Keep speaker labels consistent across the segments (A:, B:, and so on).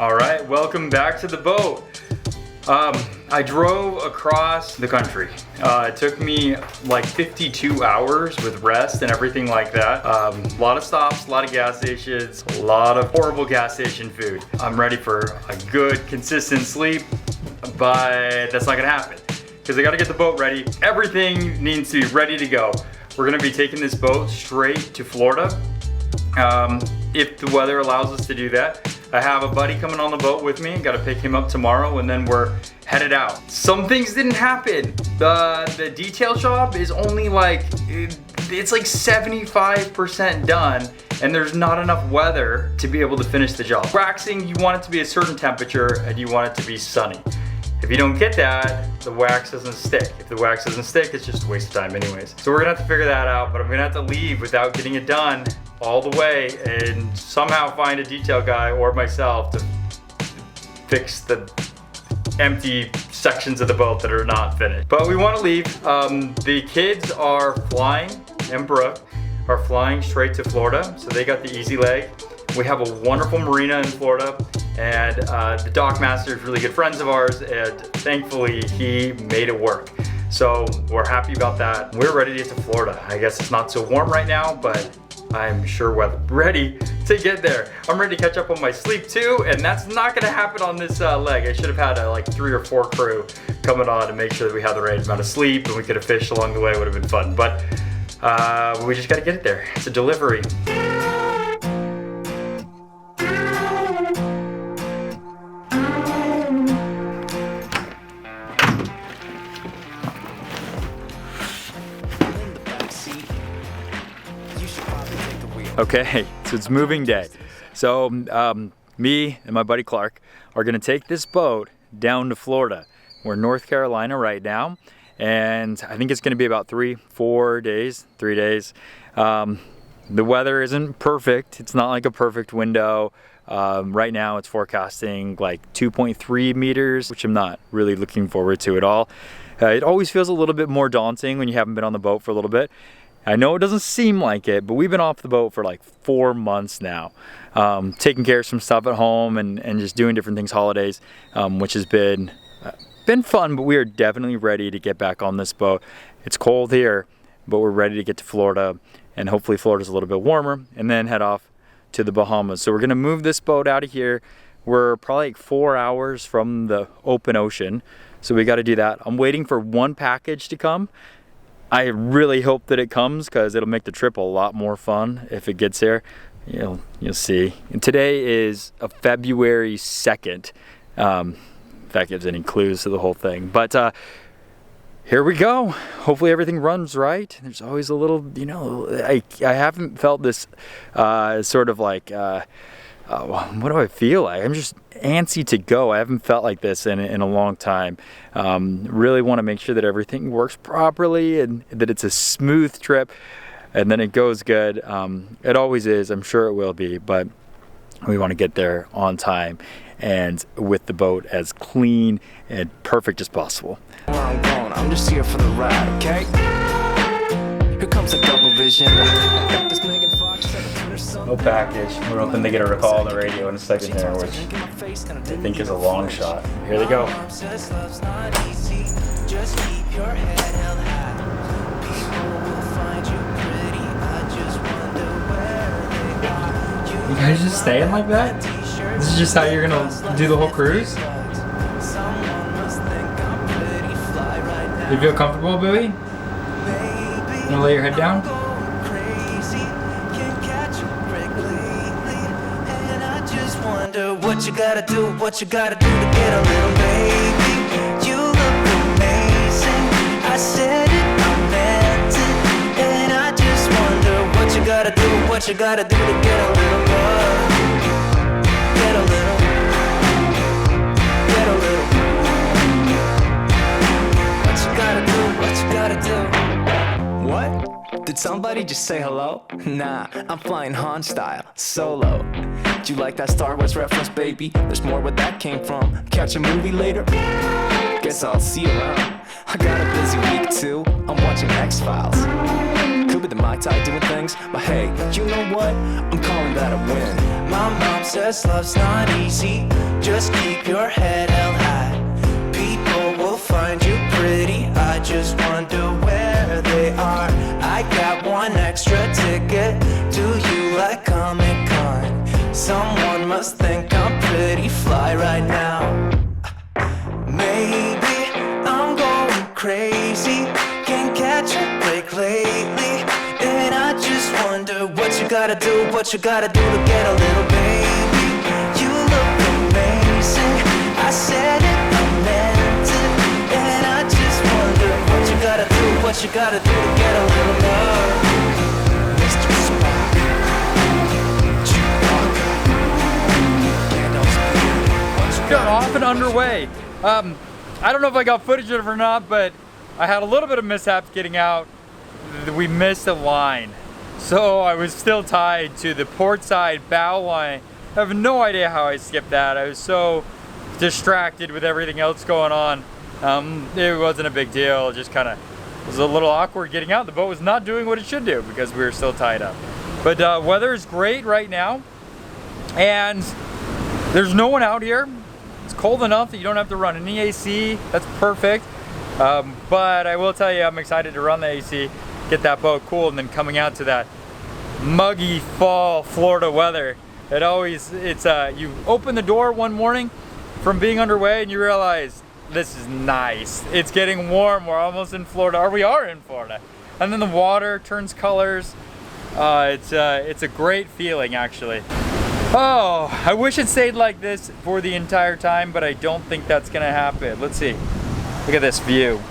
A: All right, welcome back to the boat. I drove across the country. It took me like 52 hours with rest and everything like that. A lot of stops, a lot of gas stations, a lot of horrible gas station food. I'm ready for a good, consistent sleep, but that's not gonna happen because I gotta get the boat ready. Everything needs to be ready to go. We're gonna be taking this boat straight to Florida. If the weather allows us to do that. I have a buddy coming on the boat with me. Got to pick him up tomorrow and then we're headed out. Some things didn't happen. The detail shop is only like, it's like 75% done and there's not enough weather to be able to finish the job. Waxing, you want it to be a certain temperature and you want it to be sunny. If you don't get that, the wax doesn't stick. If the wax doesn't stick, it's just a waste of time anyways. So we're gonna have to figure that out, but I'm gonna have to leave without getting it done all the way and somehow find a detail guy or myself to fix the empty sections of the boat that are not finished. But we wanna leave. The kids are flying, and Brooke are flying straight to Florida, so they got the easy leg. We have a wonderful marina in Florida, and the dock master is really good friends of ours, and thankfully he made it work. So we're happy about that. We're ready to get to Florida. I guess it's not so warm right now, but I'm sure we're ready to get there. I'm ready to catch up on my sleep too, and that's not gonna happen on this leg. I should have had like 3 or 4 crew coming on to make sure that we had the right amount of sleep and we could have fished along the way. It would have been fun, but we just gotta get it there. It's a delivery. Okay, so it's moving day. So me and my buddy Clark are gonna take this boat down to Florida. We're in North Carolina right now, and I think it's gonna be about 3 days. The weather isn't perfect. It's not like a perfect window. Right now it's forecasting like 2.3 meters, which I'm not really looking forward to at all. It always feels a little bit more daunting when you haven't been on the boat for a little bit. I know it doesn't seem like it, but we've been off the boat for like 4 months now, taking care of some stuff at home and just doing different things, holidays, which has been fun, but we are definitely ready to get back on this boat. It's cold here, but we're ready to get to Florida, and hopefully Florida's a little bit warmer, and then head off to the Bahamas. So we're gonna move this boat out of here. We're probably like 4 hours from the open ocean, so we gotta do that. I'm waiting for one package to come. I really hope that it comes because it'll make the trip a lot more fun if it gets here. You'll see. And today is February 2nd. If that gives any clues to the whole thing. But here we go. Hopefully everything runs right. There's always a little, I haven't felt this sort of like, what do I feel like? I'm just antsy to go. I haven't felt like this in a long time. Really want to make sure that everything works properly and that it's a smooth trip and then it goes good. It always is. I'm sure it will be, but we want to get there on time and with the boat as clean and perfect as possible.
B: Where I'm going, I'm just here for the ride, okay? Here comes a double vision.
A: No package. We're hoping they get a call on the radio in a second there, which I think is a long shot. Here they go. You guys just staying like that? This is just how you're gonna do the whole cruise? You feel comfortable, Billy? You wanna lay your head down?
C: What you gotta do to get a little baby. You look amazing. I said it, I meant it. And I just wonder what you gotta do to get a little love. Get a little. What you gotta do.
B: What? Did somebody just say hello? Nah, I'm flying Han style, solo. Do you like that Star Wars reference, baby? There's more where that came from. Catch a movie later? Guess I'll see you around. I got a busy week too. I'm watching X-Files. Could be the Mai Tai doing things, but hey, you know what? I'm calling that a win.
C: My mom says love's not easy. just keep your head held high. People will find you pretty, I just wonder where they are. I got one extra ticket, do you like Comic-Con? Someone must think I'm pretty fly right now. Maybe I'm going crazy, can't catch a break lately, and I just wonder what you gotta do, what you gotta do to get a little baby. You look amazing, I said it, I meant it, and I just wonder what you gotta do, what you gotta do to get a little love. Mr. Spock, Chewbacca, Gandalf's beard. What you
A: Got
C: gotta
A: off and underway. I don't know if I got footage of it or not, but I had a little bit of mishaps getting out. We missed a line. So I was still tied to the port side bow line. I have no idea how I skipped that. I was so distracted with everything else going on. It wasn't a big deal. It just kind of was a little awkward getting out. The boat was not doing what it should do because we were still tied up. But weather is great right now. And there's no one out here. It's cold enough that you don't have to run any AC. That's perfect. But I will tell you, I'm excited to run the AC, get that boat cool, and then coming out to that muggy fall Florida weather. You open the door one morning from being underway and you realize this is nice. It's getting warm. We're almost in Florida, or we are in Florida. And then the water turns colors. It's a great feeling, actually. Oh, I wish it stayed like this for the entire time, but I don't think that's gonna happen. Let's see. Look at this view.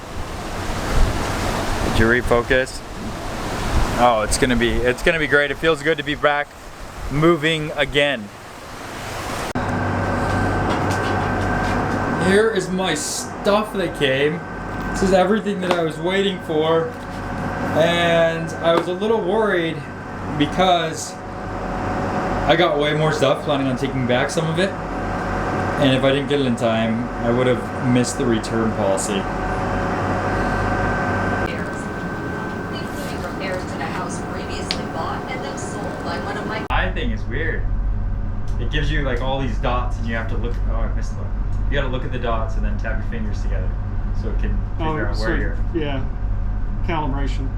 A: Did you refocus? Oh, it's gonna be great. It feels good to be back moving again. Here is my stuff that came. This is everything that I was waiting for. And I was a little worried because I got way more stuff, planning on taking back some of it. And if I didn't get it in time, I would have missed the return policy.
D: Including repairs to the house previously bought and then sold by one of my...
A: My thing is weird. It gives you like all these dots and you have to look, oh, I missed one. You gotta look at the dots and then tap your fingers together so it can figure out where you're.
E: Yeah, calibration.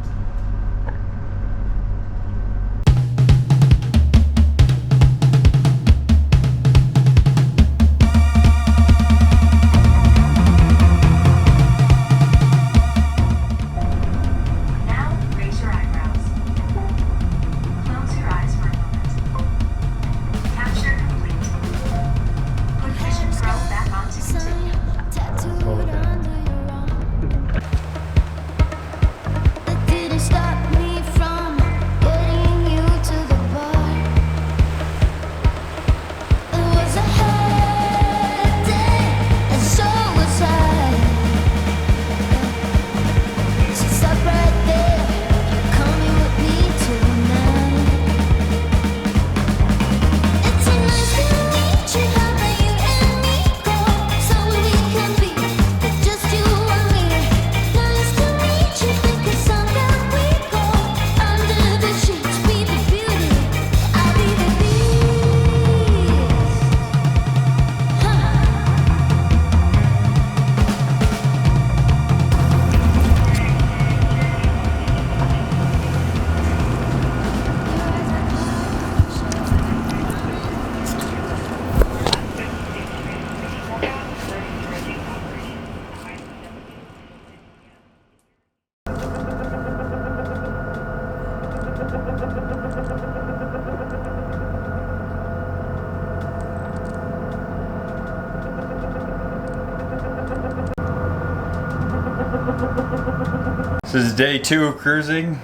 A: This is day 2 of cruising.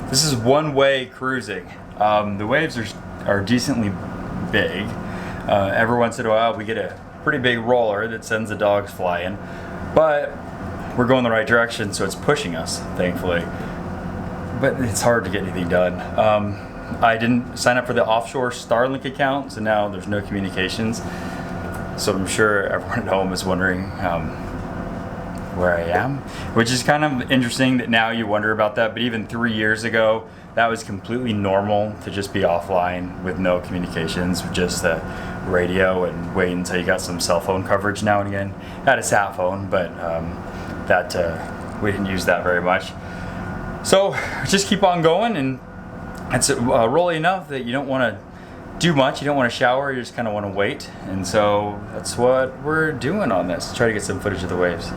A: This is one-way cruising. The waves are decently big. Every once in a while we get a pretty big roller that sends the dogs flying, but we're going the right direction, so it's pushing us, thankfully. But it's hard to get anything done. I didn't sign up for the offshore Starlink account, so now there's no communications. So I'm sure everyone at home is wondering where I am, which is kind of interesting that now you wonder about that. But even 3 years ago, that was completely normal to just be offline with no communications, just the radio and wait until you got some cell phone coverage now and again. I had a sat phone, but we didn't use that very much. So just keep on going, and it's rolly enough that you don't want to do much. You don't want to shower. You just kind of want to wait. And so that's what we're doing on this. Try to get some footage of the waves.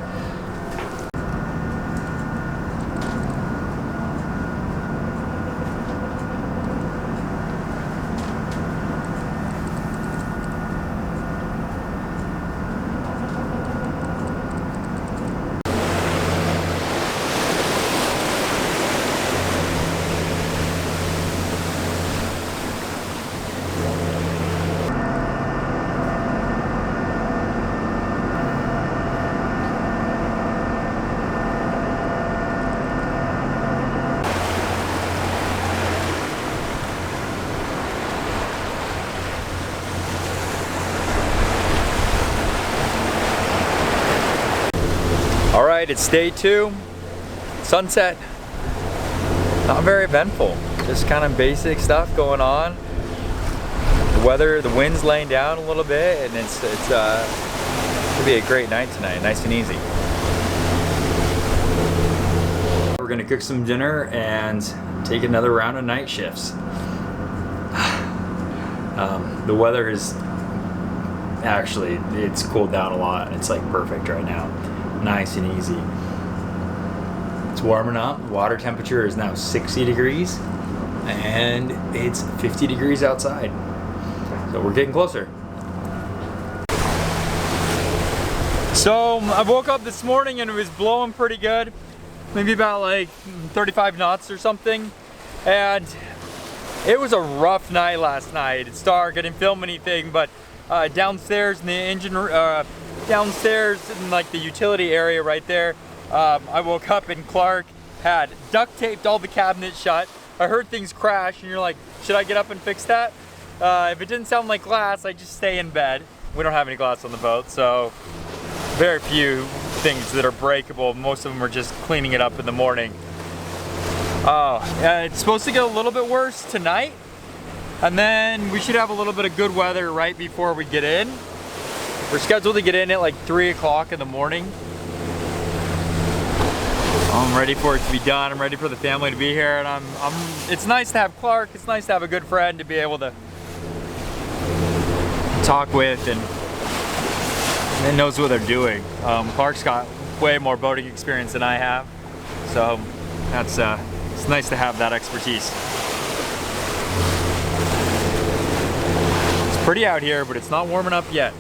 A: All right, it's day 2, sunset. Not very eventful, just kind of basic stuff going on. The weather, the wind's laying down a little bit, and it's gonna be a great night tonight, nice and easy. We're gonna cook some dinner and take another round of night shifts. The weather is actually, it's cooled down a lot. It's like perfect right now. Nice and easy. It's warming up. Water temperature is now 60 degrees and it's 50 degrees outside. So we're getting closer. So I woke up this morning and it was blowing pretty good. Maybe about like 35 knots or something. And it was a rough night last night. It's dark. I didn't film anything, but downstairs in the engine downstairs in like the utility area right there, I woke up and Clark had duct taped all the cabinets shut. I heard things crash and you're like, should I get up and fix that? If it didn't sound like glass, I just stay in bed. We don't have any glass on the boat, so very few things that are breakable. Most of them are just cleaning it up in the morning. It's supposed to get a little bit worse tonight, and then we should have a little bit of good weather right before we get in. We're scheduled to get in at like 3 o'clock in the morning. I'm ready for it to be done. I'm ready for the family to be here, and it's nice to have Clark. It's nice to have a good friend to be able to talk with and knows what they're doing. Clark's got way more boating experience than I have, so that's it's nice to have that expertise. It's pretty out here, but it's not warming up yet.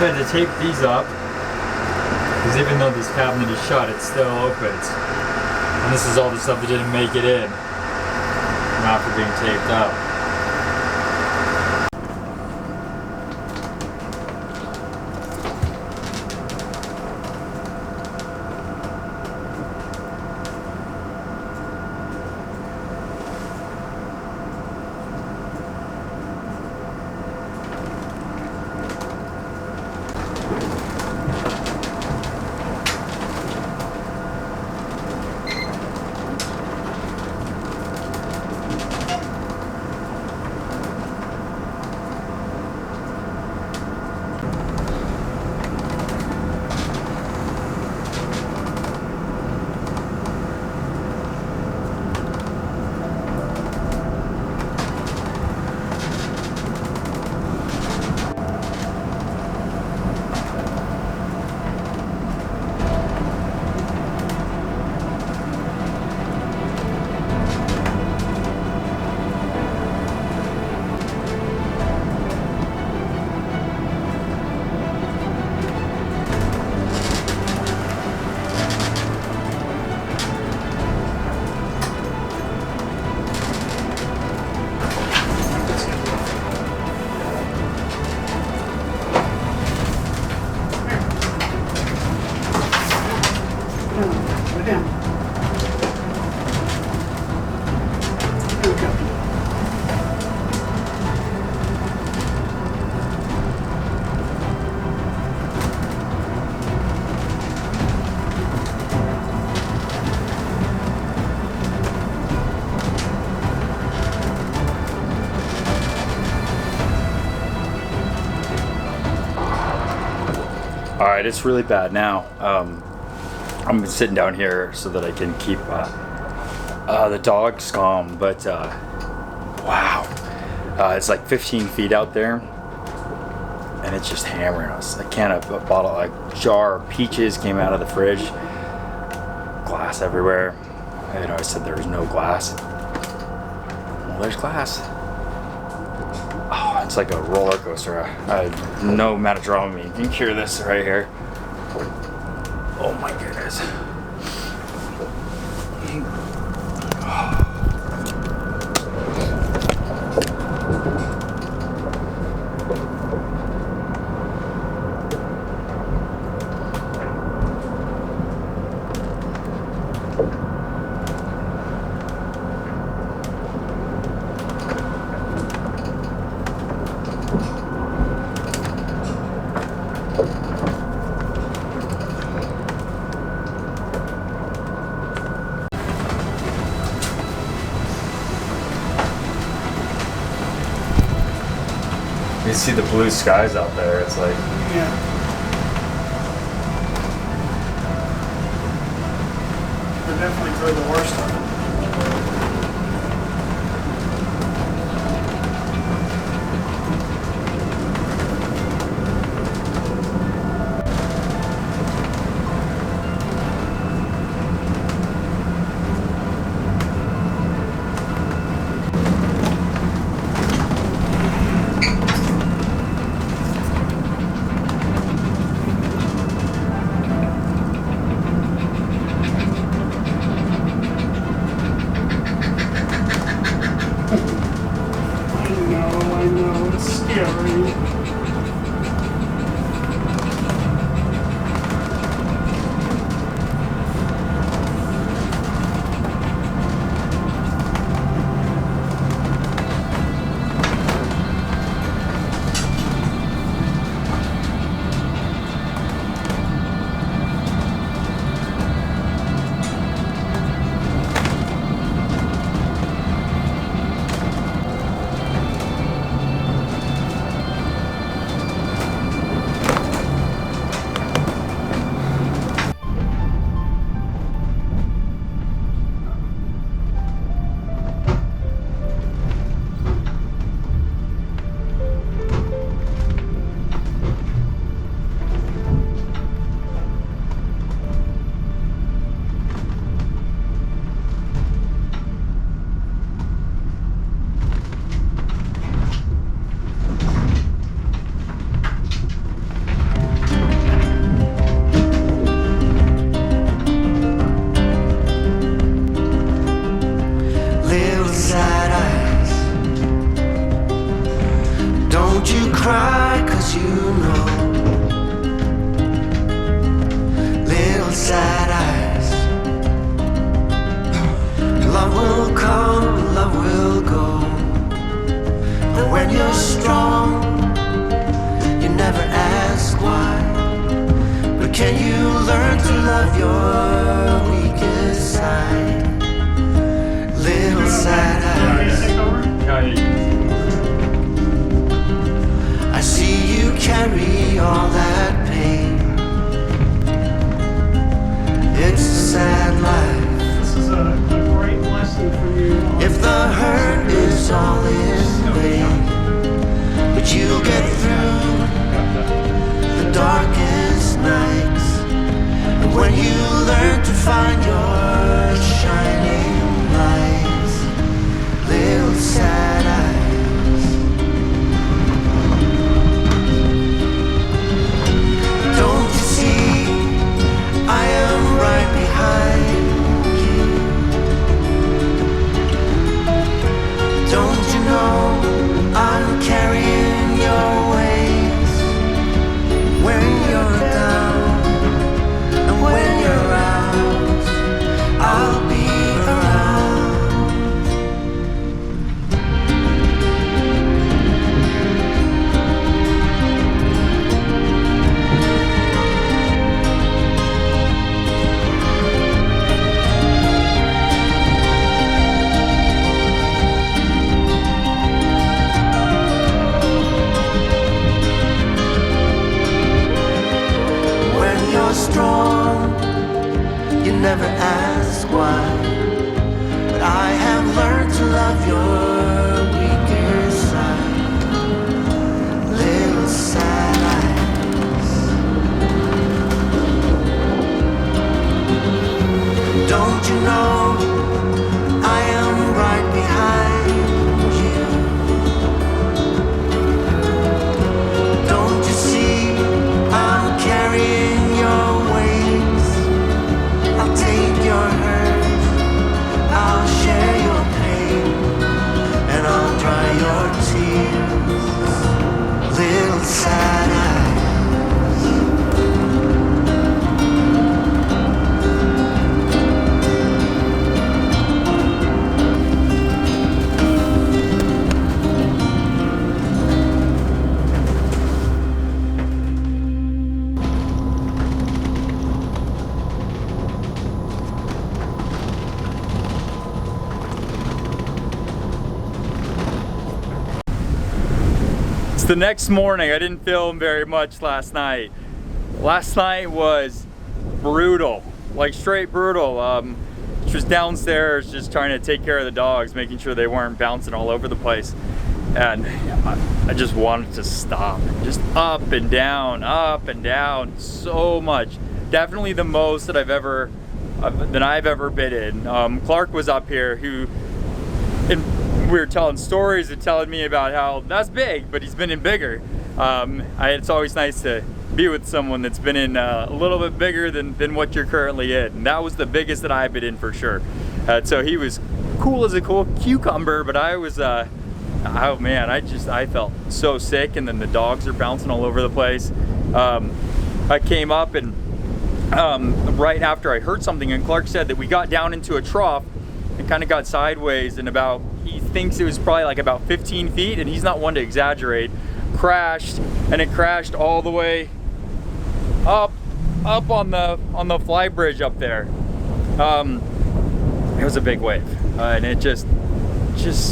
A: I had to tape these up because even though this cabinet is shut, it's still open. And this is all the stuff that didn't make it in after being taped up. All right, it's really bad now. I'm sitting down here so that I can keep the dogs calm, but wow, it's like 15 feet out there, and it's just hammering us. A jar of peaches came out of the fridge, glass everywhere. I said there was no glass. Well, there's glass. Oh, it's like a roller coaster. No amount of drama can cure this right here. Oh my goodness. You see the blue skies out there, it's like...
E: Yeah. We're definitely through the worst of it. I know, it's scary.
C: cry 'cause you know little sad eyes. Love will come, love will go. And when you're strong, you never ask why. But can you learn to love your weakest side? Little sad eyes. I see you carry all that pain. It's a sad life.
E: This is a great lesson for you.
C: If the hurt is all in vain, but you'll get through the darkest nights. And when you learn to find your shining lights, little sad eyes. Don't you see, I am right behind you. Don't you know I'm carrying your weight? When you're down and when you're out, I'll be
A: the next morning. I didn't film very much last night. Last night was brutal, like straight brutal. She was downstairs just trying to take care of the dogs, making sure they weren't bouncing all over the place. And I just wanted to stop. Just up and down so much. Definitely the most that I've ever been in. Clark was up here, and we were telling stories and telling me about how that's big, but he's been in bigger. It's always nice to be with someone that's been in a little bit bigger than what you're currently in. And that was the biggest that I've been in for sure. So he was cool as a cool cucumber, but I was, oh man, I felt so sick, and then the dogs are bouncing all over the place. I came up and right after I heard something, and Clark said that we got down into a trough and kind of got sideways, and he thinks it was probably like about 15 feet, and he's not one to exaggerate, crashed, and it crashed all the way up on the fly bridge up there. It was a big wave, and it just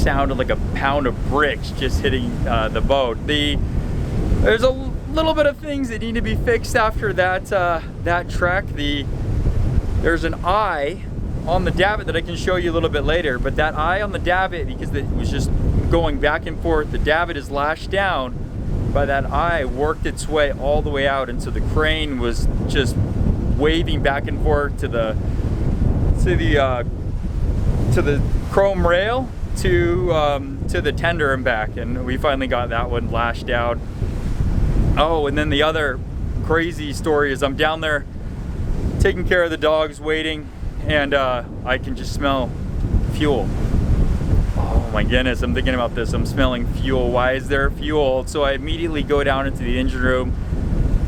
A: sounded like a pound of bricks just hitting the boat. There's a little bit of things that need to be fixed after that trek. There's an eye on the davit that I can show you a little bit later, but that eye on the davit, because it was just going back and forth, the davit is lashed down, by that eye worked its way all the way out, and so the crane was just waving back and forth to the chrome rail to the tender and back, and we finally got that one lashed out. Oh, and then the other crazy story is I'm down there taking care of the dogs, waiting, and I can just smell fuel. Oh my goodness, I'm thinking about this. I'm smelling fuel. Why is there fuel? So I immediately go down into the engine room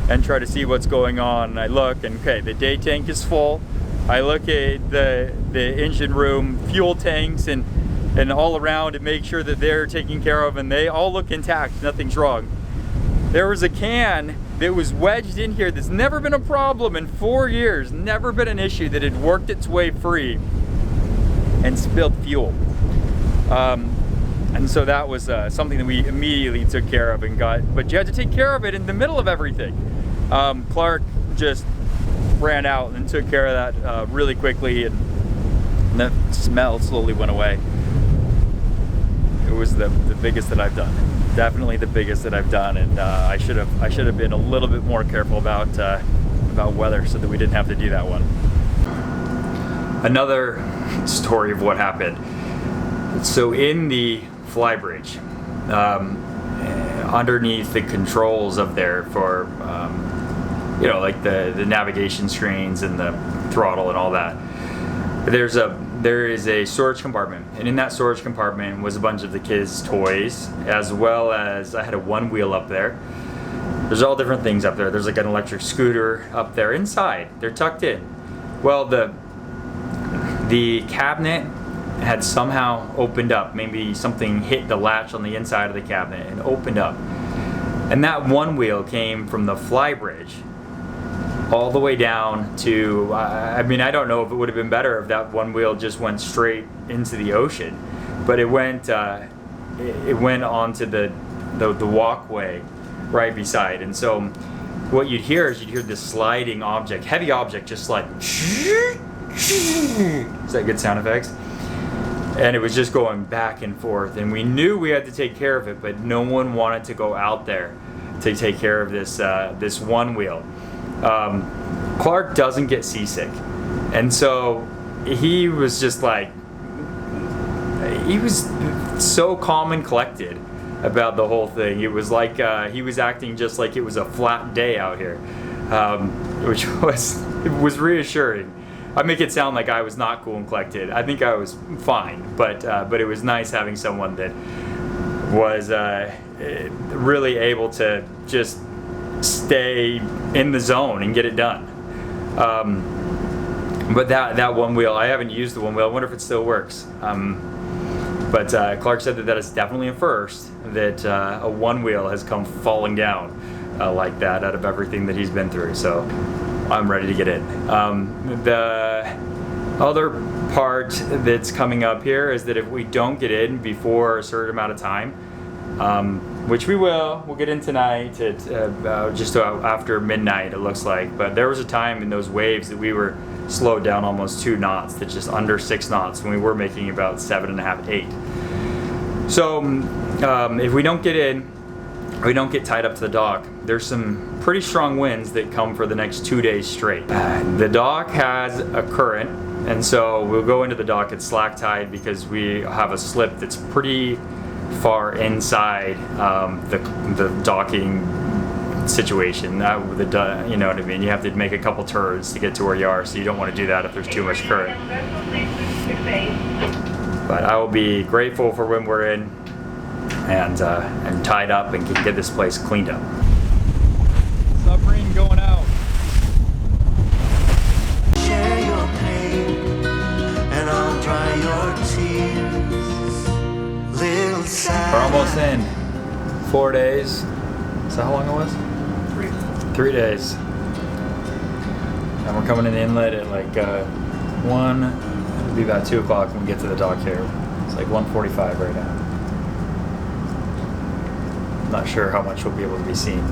A: and try to see what's going on. And I look, and okay, the day tank is full. I look at the engine room fuel tanks and all around to make sure that they're taken care of, and they all look intact. Nothing's wrong. There was a can that was wedged in here that's never been a problem in 4 years, never been an issue, that had worked its way free and spilled fuel. And so that was something that we immediately took care of and got, but you had to take care of it in the middle of everything. Clark just ran out and took care of that really quickly, and the smell slowly went away. It was the biggest that I've done. Definitely the biggest that I've done, and I should have been a little bit more careful about weather so that we didn't have to do that one. Another story of what happened. So in the fly bridge, underneath the controls up there for like the navigation screens and the throttle and all that, there is a storage compartment, and in that storage compartment was a bunch of the kids' toys, as well as I had a one wheel up there. There's all different things up there. There's like an electric scooter up there inside. They're tucked in. Well, the cabinet had somehow opened up. Maybe something hit the latch on the inside of the cabinet and opened up. And that one wheel came from the fly bridge all the way down to, I mean, I don't know if it would have been better if that one wheel just went straight into the ocean, but it went onto the walkway right beside. And so what you'd hear is this sliding object, heavy object, just like, is that good sound effects? And it was just going back and forth, and we knew we had to take care of it, but no one wanted to go out there to take care of this one wheel. Clark doesn't get seasick, and so he was just like, he was so calm and collected about the whole thing. It was like he was acting just like it was a flat day out here, which was reassuring. I make it sound like I was not cool and collected. I think I was fine, but it was nice having someone that was really able to just stay in the zone and get it done. But that one wheel, I haven't used the one wheel. I wonder if it still works. But Clark said that is definitely a first, that a one wheel has come falling down like that out of everything that he's been through. So I'm ready to get in. The other part that's coming up here is that if we don't get in before a certain amount of time, which we will. We'll get in tonight at just after midnight, it looks like. But there was a time in those waves that we were slowed down almost 2 knots, that's just under 6 knots, when we were making about 7.5, 8. So if we don't get in, we don't get tied up to the dock, there's some pretty strong winds that come for the next 2 days straight. The dock has a current, and so we'll go into the dock at slack tide because we have a slip that's pretty far inside the docking situation. You know what I mean? You have to make a couple turns to get to where you are, so you don't want to do that if there's too much current. But I will be grateful for when we're in and tied up and can get this place cleaned up. Submarine going out.
C: Share your pain, and I'll dry your tears. Little sad.
A: We're almost in. 4 days. Is that how long it was? 3 days. And we're coming in the inlet at like 1. It'll be about 2 o'clock when we get to the dock here. It's like 1:45 right now. I'm not sure how much we'll be able to be seen.